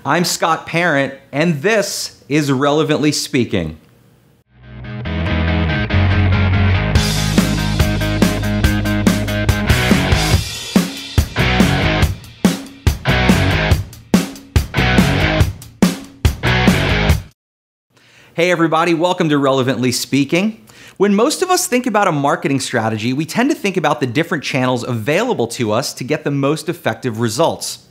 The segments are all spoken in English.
I'm Scott Parent, and this is Relevantly Speaking. Hey everybody, welcome to Relevantly Speaking. When most of us think about a marketing strategy, we tend to think about the different channels available to us to get the most effective results.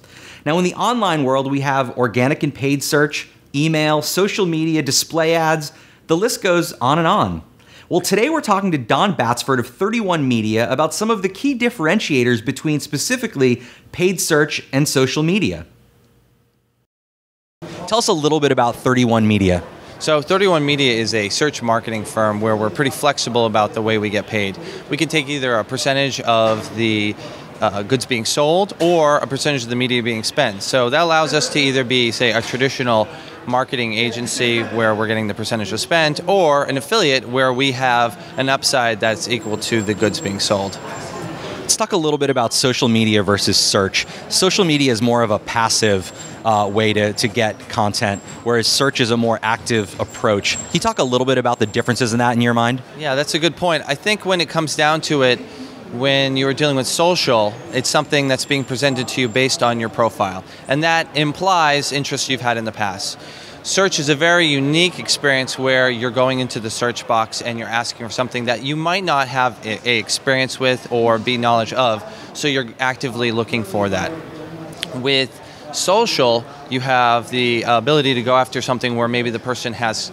Now in the online world, we have organic and paid search, email, social media, display ads, the list goes on and on. Well, today we're talking to Don Batsford of 31 Media about some of the key differentiators between specifically paid search and social media. Tell us a little bit about 31 Media. So 31 Media is a search marketing firm where we're pretty flexible about the way we get paid. We can take either a percentage of the goods being sold or a percentage of the media being spent. So that allows us to either be, say, a traditional marketing agency where we're getting the percentage of spent, or an affiliate where we have an upside that's equal to the goods being sold. Let's talk a little bit about social media versus search. Social media is more of a passive way to get content, whereas search is a more active approach. Can you talk a little bit about the differences in that in your mind? Yeah, that's a good point. I think when it comes down to it, when you're dealing with social, it's something that's being presented to you based on your profile, and that implies interests you've had in the past. Search is a very unique experience where you're going into the search box and you're asking for something that you might not have a experience with or be knowledge of, so you're actively looking for that. With social, you have the ability to go after something where maybe the person has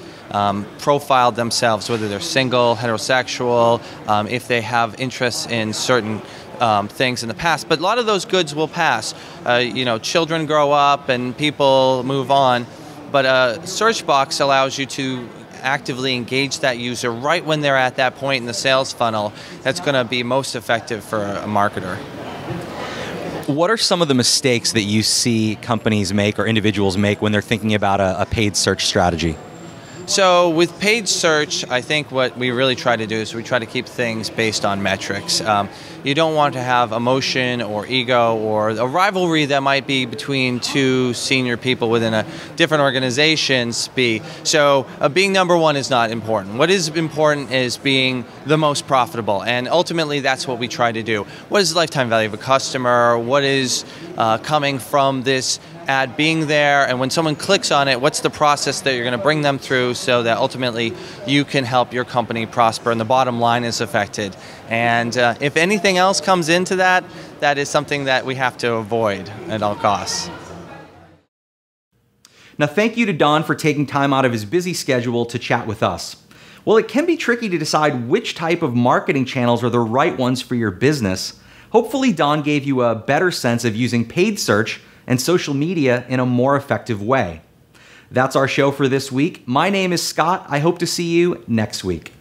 profiled themselves, whether they're single, heterosexual, if they have interests in certain things in the past. But a lot of those goods will pass. Children grow up and people move on. But a search box allows you to actively engage that user right when they're at that point in the sales funnel. That's going to be most effective for a marketer. What are some of the mistakes that you see companies make or individuals make when they're thinking about a paid search strategy? So with paid search, I think what we really try to do is we try to keep things based on metrics. You don't want to have emotion or ego or a rivalry that might be between two senior people within a different organizations be. So being number one is not important. What is important is being the most profitable, and ultimately that's what we try to do. What is the lifetime value of a customer? What is coming from this ad being there, and when someone clicks on it, what's the process that you're going to bring them through so that ultimately you can help your company prosper and the bottom line is affected. And if anything else comes into that, that is something that we have to avoid at all costs. Now, thank you to Don for taking time out of his busy schedule to chat with us. Well, it can be tricky to decide which type of marketing channels are the right ones for your business. Hopefully, Don gave you a better sense of using paid search and social media in a more effective way. That's our show for this week. My name is Scott. I hope to see you next week.